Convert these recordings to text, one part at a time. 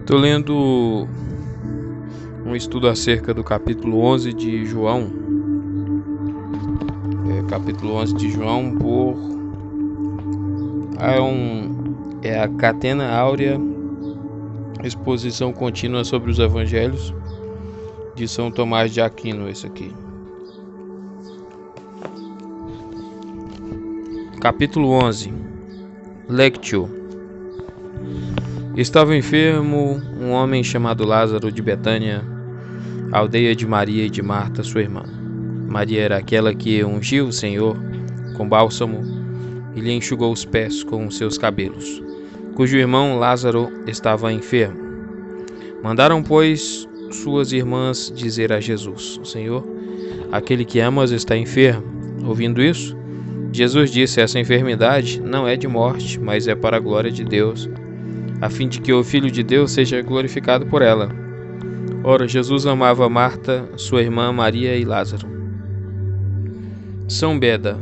Estou lendo um estudo acerca do capítulo 11 de João. Capítulo 11 de João é a Catena Áurea, exposição contínua sobre os evangelhos de São Tomás de Aquino, esse aqui. Capítulo 11. Lectio. Estava enfermo um homem chamado Lázaro de Betânia, aldeia de Maria e de Marta, sua irmã. Maria era aquela que ungiu o Senhor com bálsamo e lhe enxugou os pés com os seus cabelos, cujo irmão Lázaro estava enfermo. Mandaram, pois, suas irmãs dizer a Jesus: Senhor, aquele que amas está enfermo. Ouvindo isso, Jesus disse: essa enfermidade não é de morte, mas é para a glória de Deus, a fim de que o Filho de Deus seja glorificado por ela. Ora, Jesus amava Marta, sua irmã Maria e Lázaro. São Beda.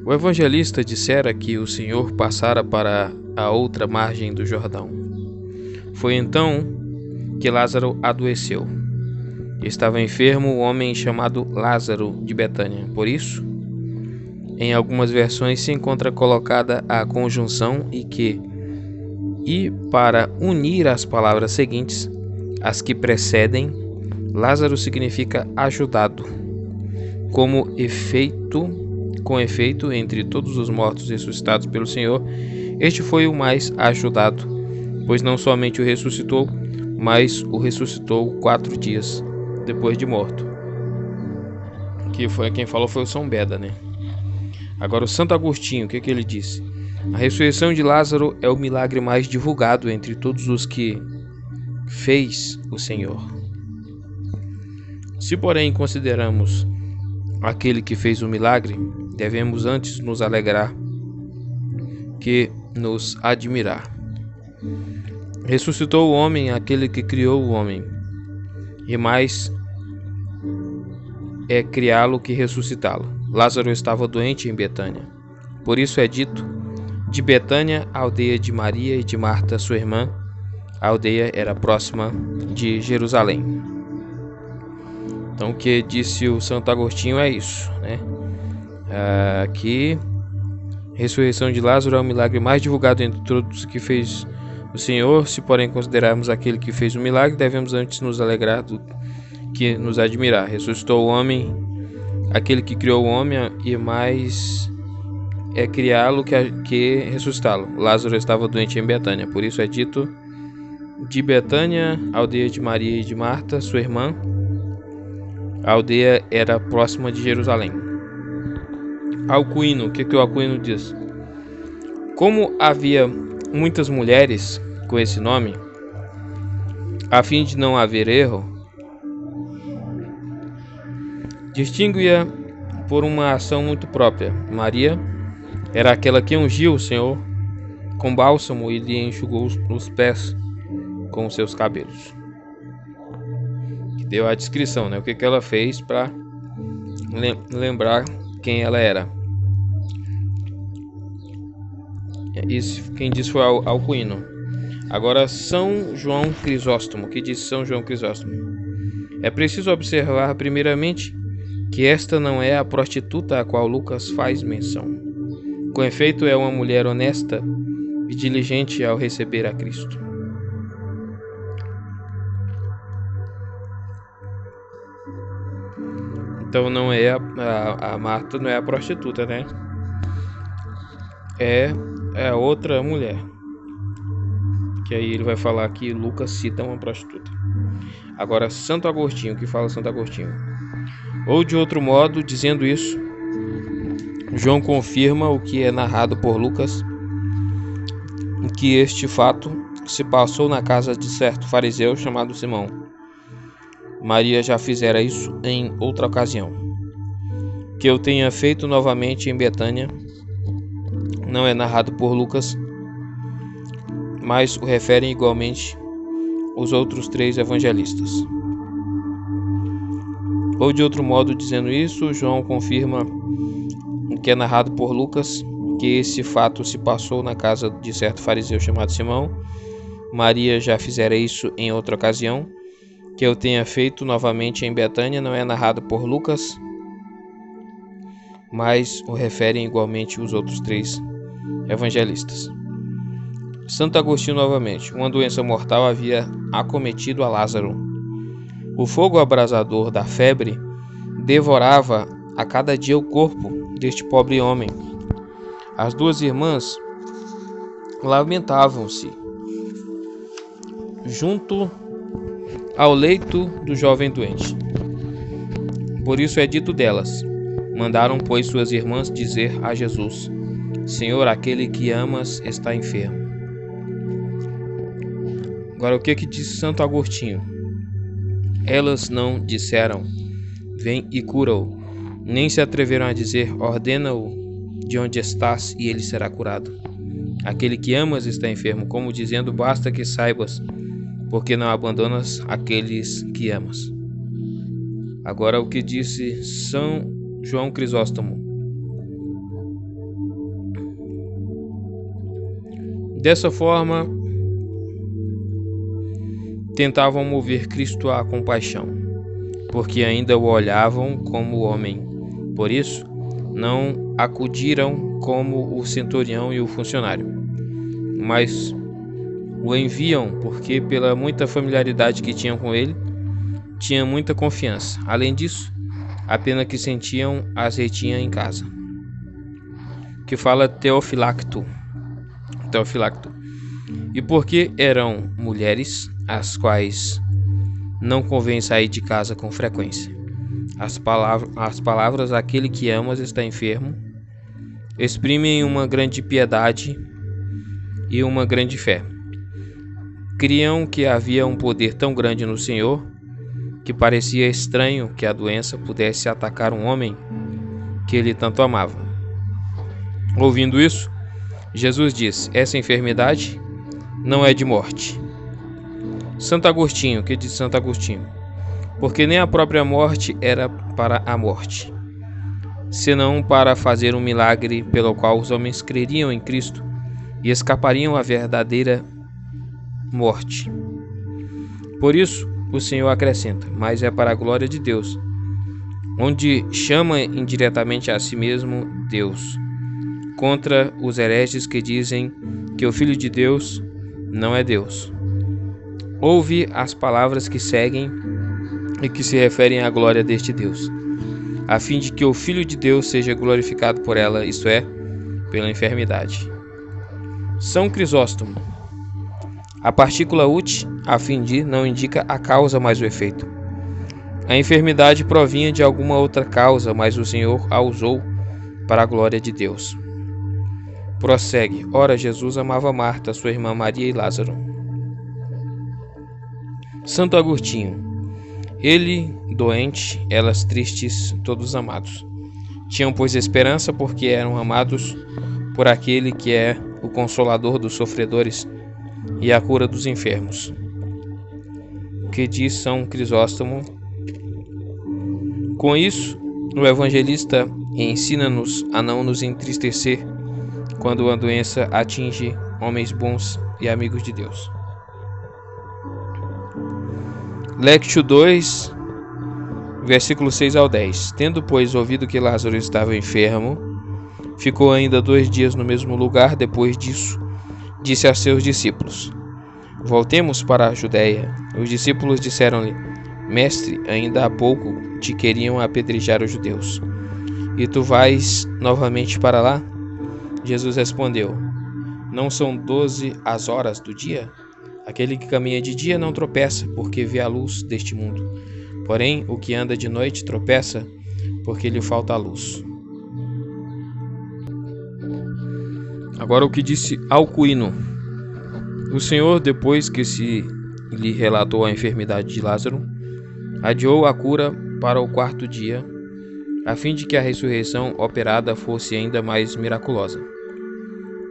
O evangelista dissera que o Senhor passara para a outra margem do Jordão. Foi então que Lázaro adoeceu. Estava enfermo o homem chamado Lázaro de Betânia. Por isso, em algumas versões se encontra colocada a conjunção e para unir as palavras seguintes, as que precedem, Lázaro significa ajudado. Com efeito, entre todos os mortos ressuscitados pelo Senhor, este foi o mais ajudado, pois não somente o ressuscitou, mas o ressuscitou 4 dias depois de morto. Quem falou foi o São Beda, né? Agora o Santo Agostinho, o que ele disse? A ressurreição de Lázaro é o milagre mais divulgado entre todos os que fez o Senhor. Se, porém, consideramos aquele que fez o milagre, devemos antes nos alegrar que nos admirar. Ressuscitou o homem aquele que criou o homem, e mais é criá-lo que ressuscitá-lo. Lázaro estava doente em Betânia. Por isso é dito: de Betânia, a aldeia de Maria e de Marta, sua irmã. A aldeia era próxima de Jerusalém. Então, o que disse o Santo Agostinho é isso, né? Que a ressurreição de Lázaro é o milagre mais divulgado entre todos que fez o Senhor. Se, porém, considerarmos aquele que fez o milagre, devemos antes nos alegrar do que nos admirar. Ressuscitou o homem, aquele que criou o homem, e mais é criá-lo que ressuscitá-lo. Lázaro estava doente em Betânia. Por isso é dito: de Betânia, aldeia de Maria e de Marta, sua irmã. A aldeia era próxima de Jerusalém. Alcuino, o que o Alcuino diz? Como havia muitas mulheres com esse nome, a fim de não haver erro, distingue-a por uma ação muito própria. Maria era aquela que ungiu o Senhor com bálsamo e lhe enxugou os pés com os seus cabelos. Que deu a descrição, né? O que ela fez para lembrar quem ela era. Isso, quem disse foi Alcuino. Agora, São João Crisóstomo. O que disse São João Crisóstomo? É preciso observar, primeiramente, que esta não é a prostituta a qual Lucas faz menção. Com efeito, é uma mulher honesta e diligente ao receber a Cristo. Então não é a Marta não é a prostituta, né? É a outra mulher. Que aí ele vai falar que Lucas cita uma prostituta. Agora, Santo Agostinho, que fala Santo Agostinho. Ou de outro modo, dizendo isso, João confirma o que é narrado por Lucas, que este fato se passou na casa de certo fariseu chamado Simão. Maria já fizera isso em outra ocasião. Que eu tenha feito novamente em Betânia não é narrado por Lucas, mas o referem igualmente os outros 3 evangelistas. Ou de outro modo, dizendo isso, João confirma o que é narrado por Lucas, que esse fato se passou na casa de certo fariseu chamado Simão, Maria já fizera isso em outra ocasião. Que eu tenha feito novamente em Betânia não é narrado por Lucas, mas o referem igualmente os outros 3 evangelistas. Santo Agostinho novamente. Uma doença mortal havia acometido a Lázaro. O fogo abrasador da febre devorava a cada dia o corpo deste pobre homem. As 2 irmãs lamentavam-se junto ao leito do jovem doente. Por isso é dito delas: mandaram, pois, suas irmãs dizer a Jesus: Senhor, aquele que amas está enfermo. Agora, o que diz Santo Agostinho? Elas não disseram: vem e cura-o, nem se atreveram a dizer: ordena-o de onde estás e ele será curado. Aquele que amas está enfermo, como dizendo: basta que saibas, porque não abandonas aqueles que amas. Agora, o que disse São João Crisóstomo? Dessa forma, tentavam mover Cristo à compaixão, porque ainda o olhavam como homem. Por isso, não acudiram como o centurião e o funcionário, mas o enviam porque, pela muita familiaridade que tinham com ele, tinham muita confiança. Além disso, a pena que sentiam as retinha em casa. Que fala Teofilacto. E porque eram mulheres, as quais não convém sair de casa com frequência. As palavras aquele que amas está enfermo exprimem uma grande piedade e uma grande fé. Criam que havia um poder tão grande no Senhor que parecia estranho que a doença pudesse atacar um homem que ele tanto amava. Ouvindo isso, Jesus disse: essa enfermidade não é de morte. Santo Agostinho, o que diz Santo Agostinho? Porque nem a própria morte era para a morte, senão para fazer um milagre pelo qual os homens creriam em Cristo e escapariam à verdadeira morte. Por isso, o Senhor acrescenta: mas é para a glória de Deus, onde chama indiretamente a si mesmo Deus, contra os hereges que dizem que o Filho de Deus não é Deus. Ouve as palavras que seguem e que se referem à glória deste Deus, a fim de que o Filho de Deus seja glorificado por ela, isto é, pela enfermidade. São Crisóstomo. A partícula ut, a fim de, não indica a causa, mas o efeito. A enfermidade provinha de alguma outra causa, mas o Senhor a usou para a glória de Deus. Prossegue. Ora, Jesus amava Marta, sua irmã Maria e Lázaro. Santo Agostinho. Ele doente, elas tristes, todos amados. Tinham, pois, esperança, porque eram amados por aquele que é o consolador dos sofredores e a cura dos enfermos. Que diz São Crisóstomo? Com isso, o evangelista ensina-nos a não nos entristecer quando a doença atinge homens bons e amigos de Deus. Lectio 2, versículos 6 ao 10. Tendo, pois, ouvido que Lázaro estava enfermo, ficou ainda 2 dias no mesmo lugar. Depois disso, disse a seus discípulos: voltemos para a Judéia. Os discípulos disseram-lhe: Mestre, ainda há pouco te queriam apedrejar os judeus, e tu vais novamente para lá? Jesus respondeu: não são 12 as horas do dia? Aquele que caminha de dia não tropeça, porque vê a luz deste mundo. Porém, o que anda de noite tropeça, porque lhe falta a luz. Agora, o que disse Alcuino. O Senhor, depois que se lhe relatou a enfermidade de Lázaro, adiou a cura para o 4º dia, a fim de que a ressurreição operada fosse ainda mais miraculosa.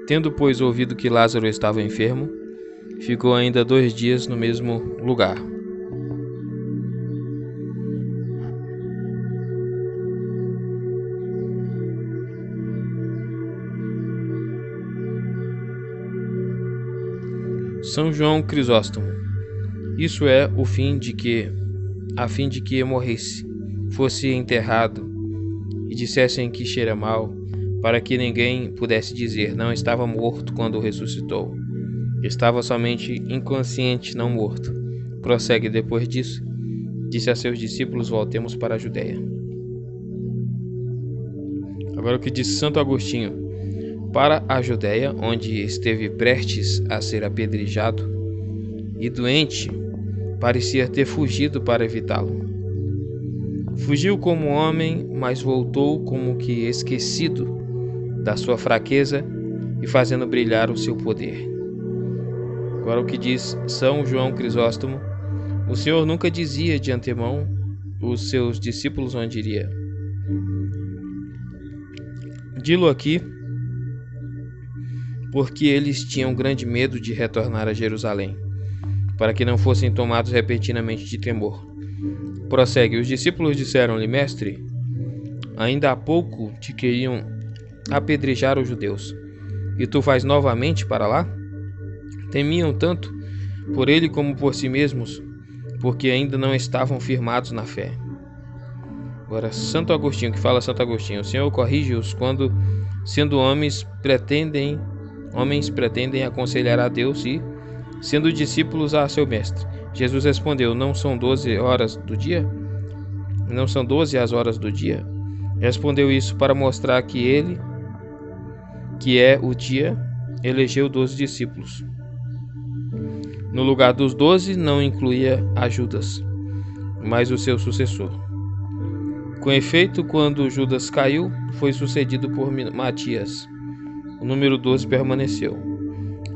Tendo, pois, ouvido que Lázaro estava enfermo, ficou ainda 2 dias no mesmo lugar. São João Crisóstomo. Isso é a fim de que morresse, fosse enterrado e dissessem que cheira mal, para que ninguém pudesse dizer não estava morto quando ressuscitou. Estava somente inconsciente, não morto. Prossegue depois disso. Disse a seus discípulos: voltemos para a Judéia. Agora o que diz Santo Agostinho: para a Judéia, onde esteve prestes a ser apedrejado e doente, parecia ter fugido para evitá-lo. Fugiu como homem, mas voltou como que esquecido da sua fraqueza e fazendo brilhar o seu poder. Agora o que diz São João Crisóstomo: o Senhor nunca dizia de antemão os seus discípulos onde iria. Dilo aqui porque eles tinham grande medo de retornar a Jerusalém, para que não fossem tomados repentinamente de temor. Prossegue: os discípulos disseram-lhe: Mestre, ainda há pouco te queriam apedrejar os judeus, e tu vais novamente para lá? Temiam tanto por ele como por si mesmos, porque ainda não estavam firmados na fé. Agora, Santo Agostinho, que fala Santo Agostinho: o Senhor corrige-os quando, sendo homens, pretendem aconselhar a Deus e, sendo discípulos, a seu mestre. Jesus respondeu: não são 12 horas do dia? Não são 12 as horas do dia? Respondeu isso para mostrar que ele, que é o dia, elegeu 12 discípulos. No lugar dos 12 não incluía a Judas, mas o seu sucessor. Com efeito, quando Judas caiu, foi sucedido por Matias. O número 12 permaneceu.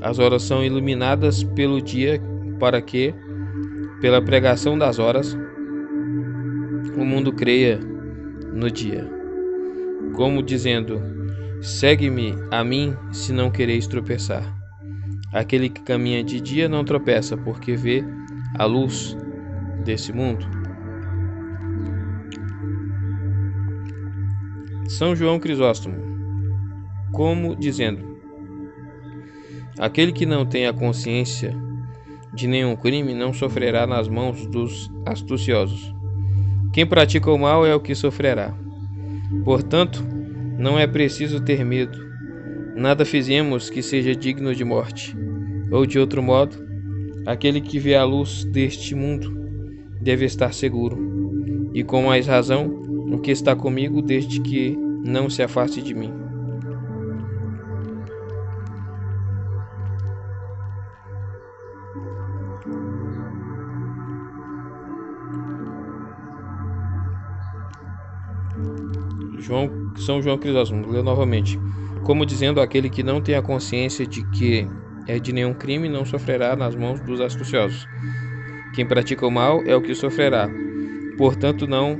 As horas são iluminadas pelo dia, para que, pela pregação das horas, o mundo creia no dia. Como dizendo: segue-me a mim, se não quereis tropeçar. Aquele que caminha de dia não tropeça, porque vê a luz desse mundo. São João Crisóstomo, como dizendo: aquele que não tem a consciência de nenhum crime não sofrerá nas mãos dos astuciosos. Quem pratica o mal é o que sofrerá. Portanto, não é preciso ter medo. Nada fizemos que seja digno de morte. Ou de outro modo, aquele que vê a luz deste mundo deve estar seguro. E com mais razão, o que está comigo desde que não se afaste de mim. São João Crisóstomo, vou ler novamente. Como dizendo: aquele que não tem a consciência de que é de nenhum crime não sofrerá nas mãos dos astuciosos. Quem pratica o mal é o que sofrerá. Portanto, não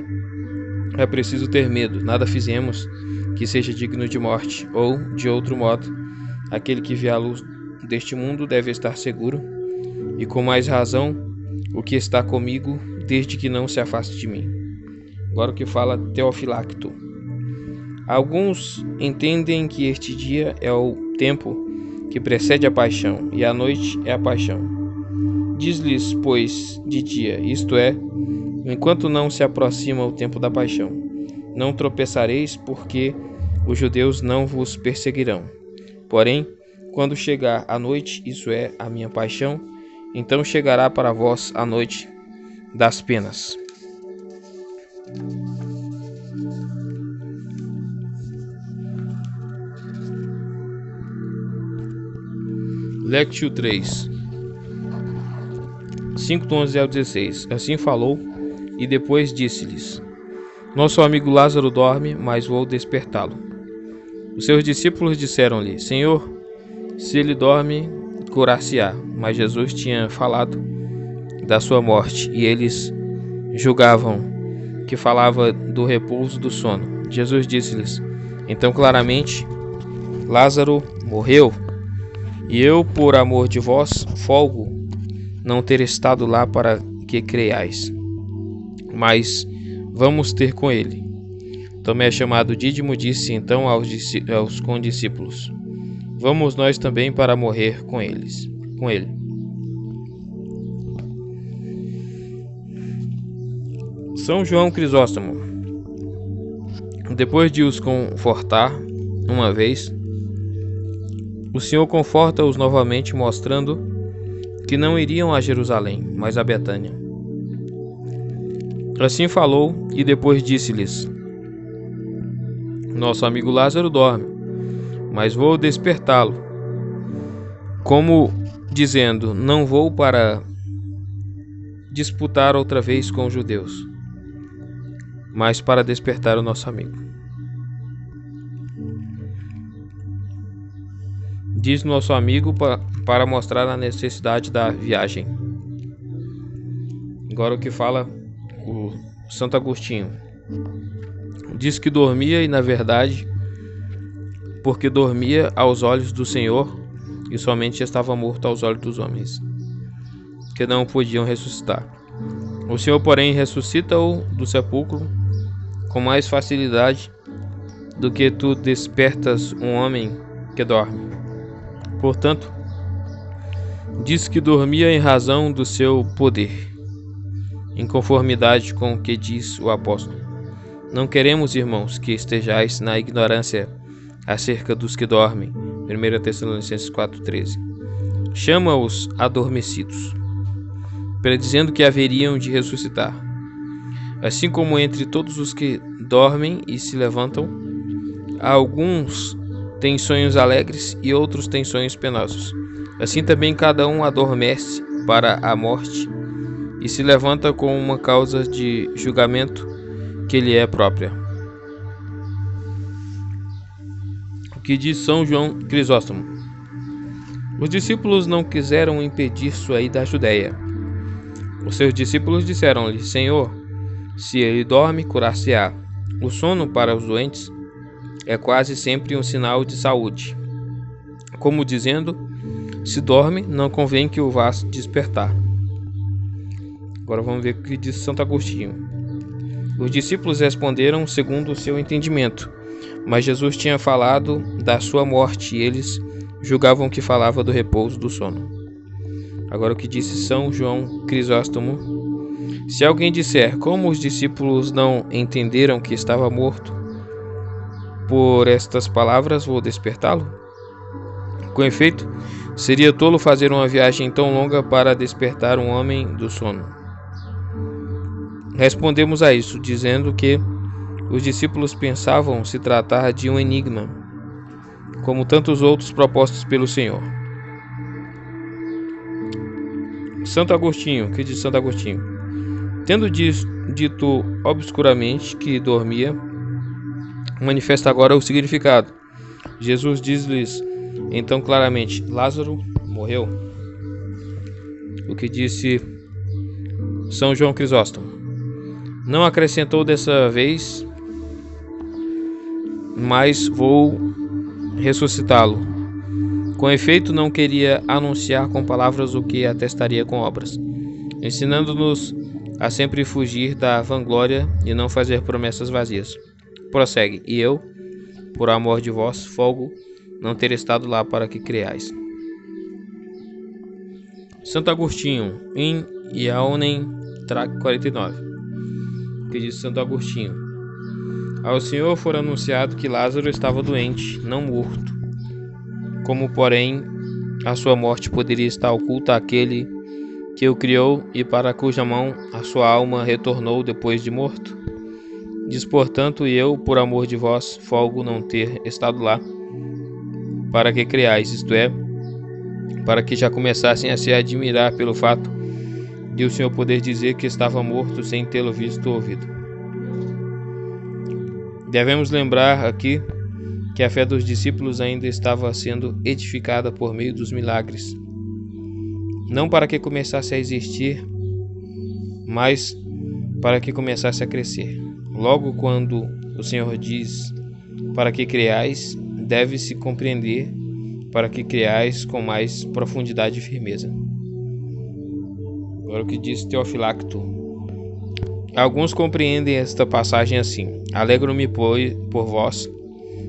é preciso ter medo. Nada fizemos que seja digno de morte. Ou, de outro modo, aquele que vê a luz deste mundo deve estar seguro. E com mais razão, o que está comigo, desde que não se afaste de mim. Agora o que fala Teofilacto. Alguns entendem que este dia é o tempo que precede a paixão, e a noite é a paixão. Diz-lhes, pois, de dia, isto é, enquanto não se aproxima o tempo da paixão. Não tropeçareis, porque os judeus não vos perseguirão. Porém, quando chegar a noite, isso é, a minha paixão, então chegará para vós a noite das penas. Lectio 3 5:11 ao 16. Assim falou, e depois disse-lhes: nosso amigo Lázaro dorme, mas vou despertá-lo. Os seus discípulos disseram-lhe: Senhor, se ele dorme, curar-se-á. Mas Jesus tinha falado da sua morte, e eles julgavam que falava do repouso do sono. Jesus disse-lhes então claramente: Lázaro morreu, e eu, por amor de vós, folgo não ter estado lá para que creiais. Mas vamos ter com ele. Tomé, chamado Dídimo, disse então aos condiscípulos: vamos nós também para morrer com ele. São João Crisóstomo. Depois de os confortar uma vez, o Senhor conforta-os novamente, mostrando que não iriam a Jerusalém, mas a Betânia. Assim falou e depois disse-lhes: Nosso amigo Lázaro dorme, mas vou despertá-lo. Como dizendo, não vou para disputar outra vez com os judeus, mas para despertar o nosso amigo. Diz nosso amigo para mostrar a necessidade da viagem. Agora o que fala o Santo Agostinho. Diz que dormia e, na verdade, porque dormia aos olhos do Senhor e somente estava morto aos olhos dos homens, que não podiam ressuscitar. O Senhor, porém, ressuscita-o do sepulcro com mais facilidade do que tu despertas um homem que dorme. Portanto, diz que dormia em razão do seu poder, em conformidade com o que diz o apóstolo. Não queremos, irmãos, que estejais na ignorância acerca dos que dormem. 1 Tessalonicenses 4,13. Chama-os adormecidos, predizendo que haveriam de ressuscitar. Assim como entre todos os que dormem e se levantam, alguns têm sonhos alegres e outros têm sonhos penosos. Assim também cada um adormece para a morte e se levanta com uma causa de julgamento que lhe é própria. O que diz São João Crisóstomo? Os discípulos não quiseram impedir sua ida à Judéia. Os seus discípulos disseram-lhe: Senhor, se ele dorme, curar-se-á. O sono para os doentes é quase sempre um sinal de saúde, como dizendo: se dorme, não convém que o vás despertar. Agora vamos ver o que diz Santo Agostinho. Os discípulos responderam segundo o seu entendimento, mas Jesus tinha falado da sua morte e eles julgavam que falava do repouso do sono. Agora o que disse São João Crisóstomo: se alguém disser, como os discípulos não entenderam que estava morto, por estas palavras vou despertá-lo? Com efeito, seria tolo fazer uma viagem tão longa para despertar um homem do sono. Respondemos a isso, dizendo que os discípulos pensavam se tratar de um enigma, como tantos outros propostos pelo Senhor. Santo Agostinho, que diz Santo Agostinho? Tendo dito obscuramente que dormia, manifesta agora o significado. Jesus diz-lhes então claramente: Lázaro morreu. O que disse São João Crisóstomo? Não acrescentou dessa vez, mas vou ressuscitá-lo. Com efeito, não queria anunciar com palavras o que atestaria com obras, ensinando-nos a sempre fugir da vanglória e não fazer promessas vazias. Prossegue: e eu, por amor de vós, folgo não ter estado lá para que creais. Santo Agostinho, in Ionem Trac 49. Que diz Santo Agostinho: ao Senhor fora anunciado que Lázaro estava doente, não morto. Como, porém, a sua morte poderia estar oculta àquele que o criou e para cuja mão a sua alma retornou depois de morto? Diz, portanto, e eu, por amor de vós, folgo não ter estado lá, para que creais, isto é, para que já começassem a se admirar pelo fato de o Senhor poder dizer que estava morto sem tê-lo visto ou ouvido. Devemos lembrar aqui que a fé dos discípulos ainda estava sendo edificada por meio dos milagres, não para que começasse a existir, mas para que começasse a crescer. Logo, quando o Senhor diz para que creais, deve-se compreender para que creais com mais profundidade e firmeza. Agora o que diz Teofilacto. Alguns compreendem esta passagem assim: alegro-me por vós,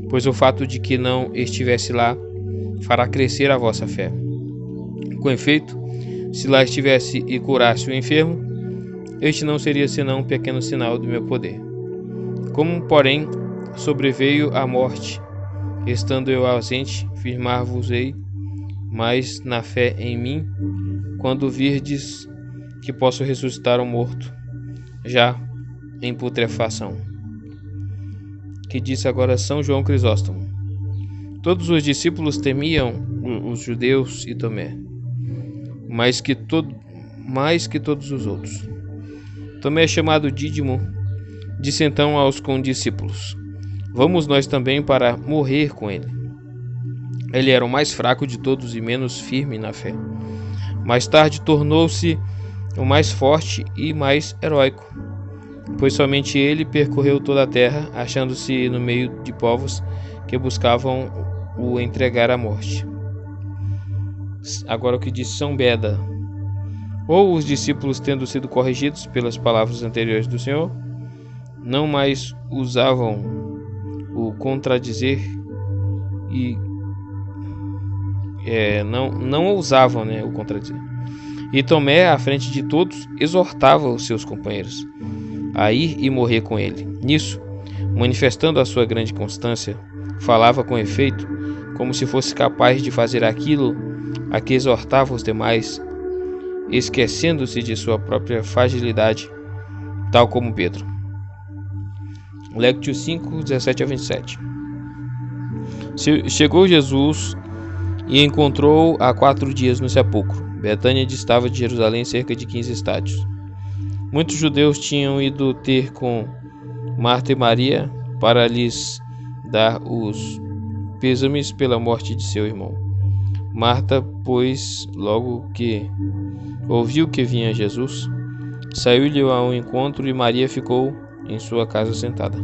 pois o fato de que não estivesse lá fará crescer a vossa fé. Com efeito, se lá estivesse e curasse o enfermo, este não seria senão um pequeno sinal do meu poder. Como, porém, sobreveio a morte, estando eu ausente, firmar-vos-ei mais na fé em mim, quando virdes que posso ressuscitar um morto, já em putrefação. Que disse agora São João Crisóstomo. Todos os discípulos temiam os judeus e Tomé, mais que todos os outros. Tomé, chamado Dídimo, disse então aos condiscípulos: Vamos nós também para morrer com ele. Ele era o mais fraco de todos e menos firme na fé. Mais tarde tornou-se o mais forte e mais heróico, pois somente ele percorreu toda a terra, achando-se no meio de povos que buscavam o entregar à morte. Agora o que diz São Beda. Ou os discípulos, tendo sido corrigidos pelas palavras anteriores do Senhor, não mais usavam o contradizer e não ousavam, o contradizer. E Tomé, à frente de todos, exortava os seus companheiros a ir e morrer com ele. Nisso, manifestando a sua grande constância, falava com efeito, como se fosse capaz de fazer aquilo a que exortava os demais, esquecendo-se de sua própria fragilidade, tal como Pedro. Lectio 5, 17 a 27. Chegou Jesus e encontrou há 4 dias no sepulcro. Betânia distava de Jerusalém cerca de 15 estádios. Muitos judeus tinham ido ter com Marta e Maria para lhes dar os pêsames pela morte de seu irmão. Marta, pois, logo que ouviu que vinha Jesus, saiu-lhe ao encontro e Maria ficou em sua casa sentada.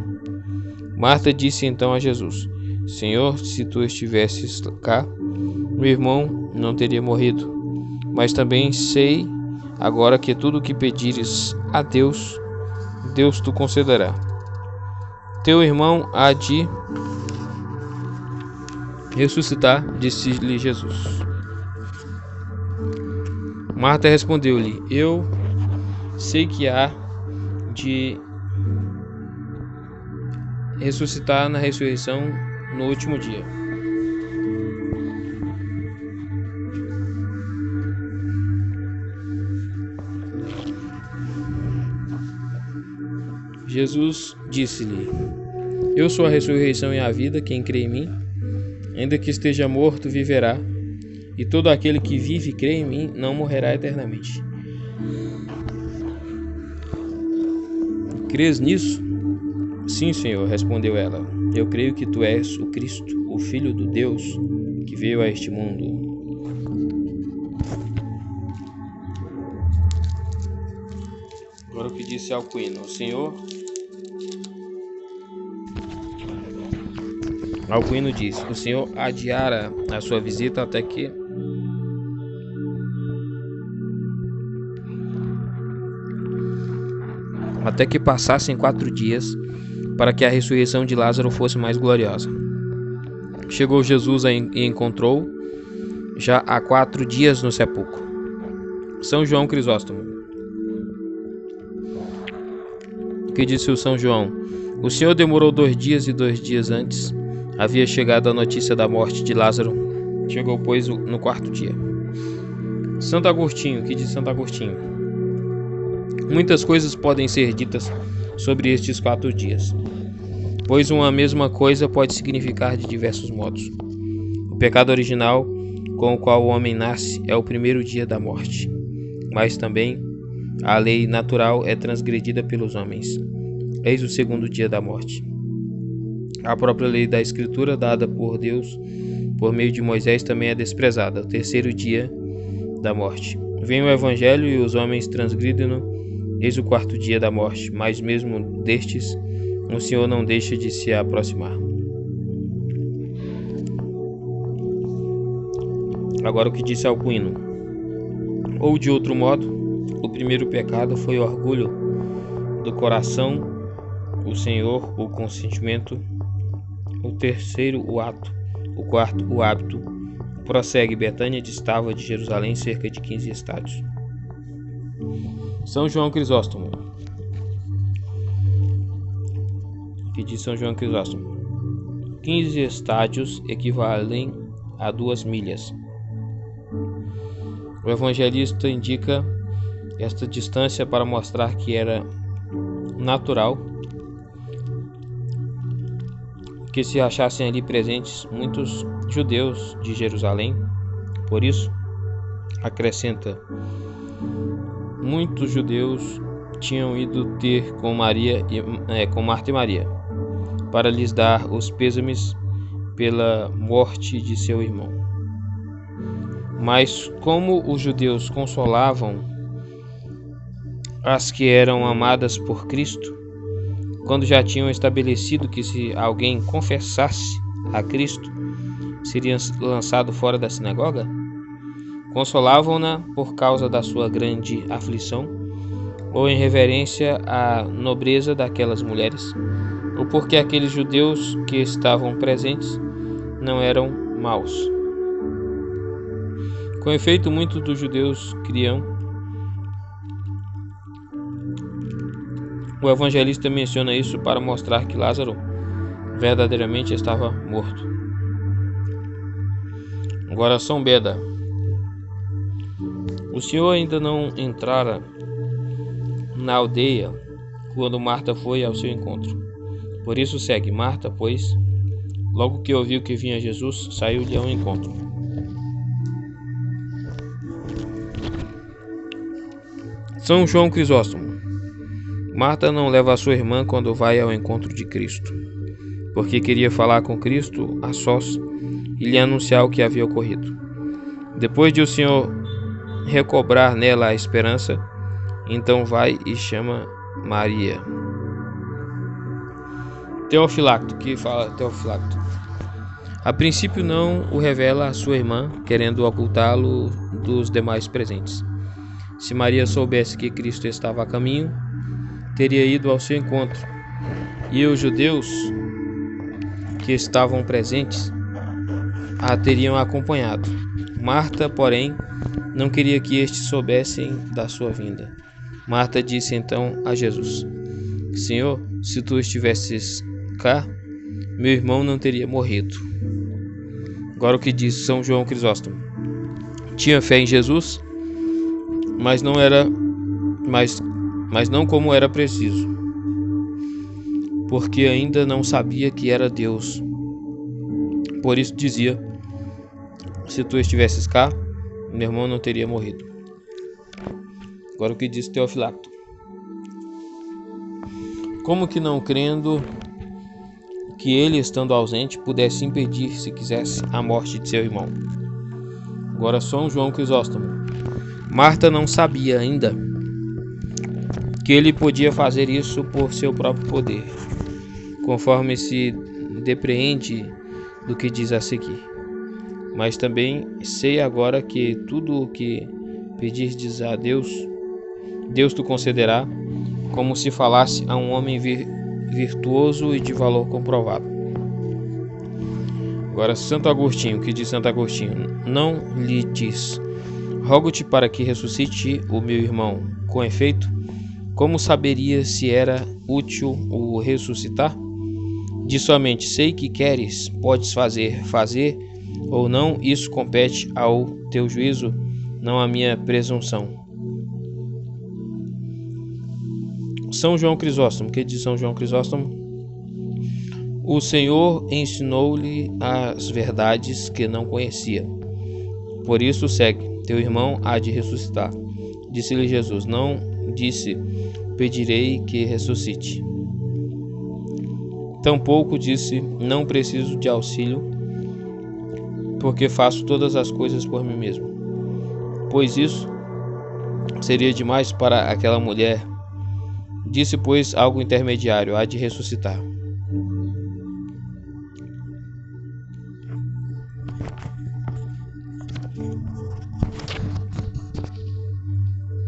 Marta disse então a Jesus: Senhor, se tu estivesses cá, meu irmão não teria morrido. Mas também sei agora que tudo o que pedires a Deus, Deus tu concederá. Teu irmão há de ressuscitar, disse-lhe Jesus. Marta respondeu-lhe: Eu sei que há de ressuscitar na ressurreição no último dia. Jesus disse-lhe: Eu sou a ressurreição e a vida. Quem crê em mim, ainda que esteja morto, viverá. E todo aquele que vive e crê em mim não morrerá eternamente. Crês nisso? Sim, Senhor, respondeu ela. Eu creio que tu és o Cristo, o Filho do Deus, que veio a este mundo. Agora o que disse Alcuino. Alcuino diz: o Senhor adiara a sua visita até que passassem 4 dias, para que a ressurreição de Lázaro fosse mais gloriosa. Chegou Jesus e encontrou já há 4 dias no sepulcro. São João Crisóstomo. O que disse o São João? O Senhor demorou 2 dias e 2 dias antes havia chegado a notícia da morte de Lázaro. Chegou, pois, no 4º dia. Santo Agostinho. O que diz Santo Agostinho? Muitas coisas podem ser ditas sobre estes 4 dias, pois uma mesma coisa pode significar de diversos modos. O pecado original com o qual o homem nasce é o primeiro dia da morte, mas também a lei natural é transgredida pelos homens. Eis o 2º dia da morte. A própria lei da Escritura, dada por Deus por meio de Moisés, também é desprezada, o 3º dia da morte. Vem o Evangelho e os homens transgridem-no. Eis o 4º dia da morte, mas mesmo destes, o Senhor não deixa de se aproximar. Agora o que disse Alcuino. Ou de outro modo, o primeiro pecado foi o orgulho do coração, o Senhor, o consentimento, o 3º, o ato, o 4º, o hábito. Prossegue. Betânia distava de Jerusalém cerca de 15 estádios. São João Crisóstomo. Que diz São João Crisóstomo: 15 estádios equivalem a 2 milhas. O evangelista indica esta distância para mostrar que era natural que se achassem ali presentes muitos judeus de Jerusalém. Por isso, acrescenta, muitos judeus tinham ido ter com Marta e Maria, para lhes dar os pêsames pela morte de seu irmão. Mas como os judeus consolavam as que eram amadas por Cristo, quando já tinham estabelecido que se alguém confessasse a Cristo, seria lançado fora da sinagoga, consolavam-na por causa da sua grande aflição, ou em reverência à nobreza daquelas mulheres, ou porque aqueles judeus que estavam presentes não eram maus. Com efeito, muitos dos judeus criam. O evangelista menciona isso para mostrar que Lázaro verdadeiramente estava morto. Agora, São Beda. O Senhor ainda não entrara na aldeia quando Marta foi ao seu encontro. Por isso segue Marta, pois, logo que ouviu que vinha Jesus, saiu-lhe ao encontro. São João Crisóstomo. Marta não leva a sua irmã quando vai ao encontro de Cristo, porque queria falar com Cristo a sós e lhe anunciar o que havia ocorrido. Depois de o Senhor recobrar nela a esperança, então vai e chama Maria. Teofilacto, que fala Teofilacto. A princípio não o revela a sua irmã, querendo ocultá-lo dos demais presentes. Se Maria soubesse que Cristo estava a caminho, teria ido ao seu encontro, e os judeus que estavam presentes a teriam acompanhado. Marta, porém, não queria que estes soubessem da sua vinda. Marta disse então a Jesus: Senhor, se tu estivesses cá, meu irmão não teria morrido. Agora o que diz São João Crisóstomo: tinha fé em Jesus, mas não como era preciso, porque ainda não sabia que era Deus. Por isso dizia: se tu estivesses cá, meu irmão não teria morrido. Agora o que diz Teofilacto: como que não crendo que ele, estando ausente, pudesse impedir, se quisesse, a morte de seu irmão? Agora São João Crisóstomo. Marta não sabia ainda que ele podia fazer isso por seu próprio poder, conforme se depreende do que diz a seguir. Mas também sei agora que tudo o que pedirdes a Deus, Deus te concederá, como se falasse a um homem virtuoso e de valor comprovado. Agora Santo Agostinho, que diz Santo Agostinho, não lhe diz: rogo-te para que ressuscite o meu irmão. Com efeito, como saberia se era útil o ressuscitar? Diz somente: sei que queres, podes fazer ou não, isso compete ao teu juízo, não à minha presunção. São João Crisóstomo, que diz São João Crisóstomo: o Senhor ensinou-lhe as verdades que não conhecia. Por isso segue: teu irmão há de ressuscitar. Disse-lhe Jesus: não disse, pedirei que ressuscite. Tampouco disse, não preciso de auxílio, porque faço todas as coisas por mim mesmo. Pois isso seria demais para aquela mulher. Disse, pois, algo intermediário: há de ressuscitar.